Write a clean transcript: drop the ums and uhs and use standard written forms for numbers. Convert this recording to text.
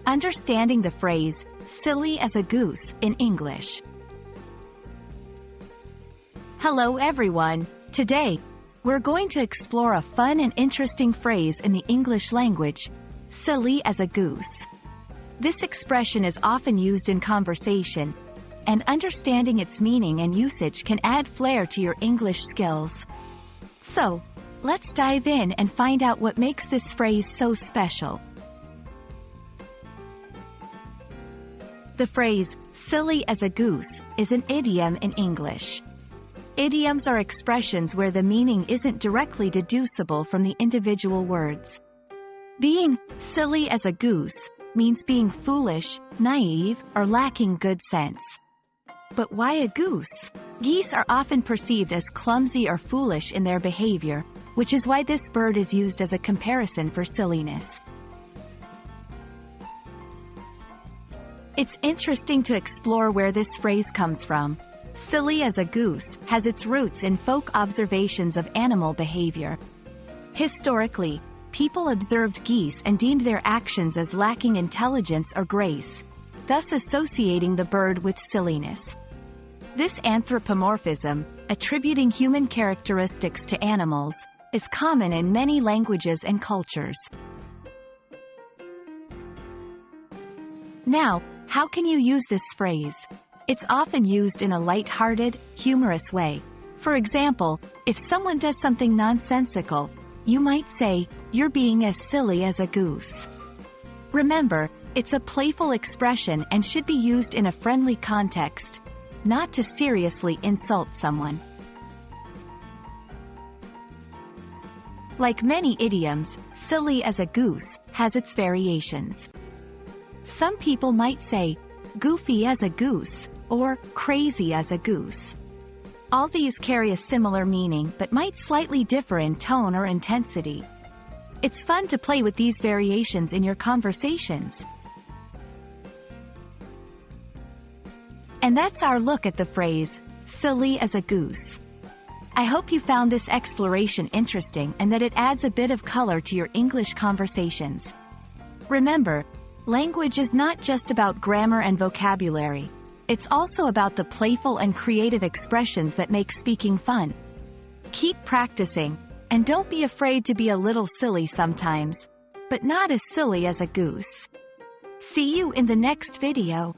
Understanding the phrase, silly as a goose, in English. Hello everyone. Today, we're going to explore a fun and interesting phrase in the English language, silly as a goose. This expression is often used in conversation, and understanding its meaning and usage can add flair to your English skills. So, let's dive in and find out what makes this phrase so special. The phrase, silly as a goose, is an idiom in English. Idioms are expressions where the meaning isn't directly deducible from the individual words. Being silly as a goose means being foolish, naive, or lacking good sense. But why a goose? Geese are often perceived as clumsy or foolish in their behavior, which is why this bird is used as a comparison for silliness. It's interesting to explore where this phrase comes from. Silly as a goose has its roots in folk observations of animal behavior. Historically, people observed geese and deemed their actions as lacking intelligence or grace, thus associating the bird with silliness. This anthropomorphism, attributing human characteristics to animals, is common in many languages and cultures. Now, how can you use this phrase? It's often used in a light-hearted, humorous way. For example, if someone does something nonsensical, you might say, "You're being as silly as a goose." Remember, it's a playful expression and should be used in a friendly context, not to seriously insult someone. Like many idioms, silly as a goose has its variations. Some people might say, goofy as a goose, or crazy as a goose. All these carry a similar meaning but might slightly differ in tone or intensity. It's fun to play with these variations in your conversations. And that's our look at the phrase, silly as a goose. I hope you found this exploration interesting and that it adds a bit of color to your English conversations. Remember, language is not just about grammar and vocabulary. It's also about the playful and creative expressions that make speaking fun. Keep practicing, and don't be afraid to be a little silly sometimes, but not as silly as a goose. See you in the next video.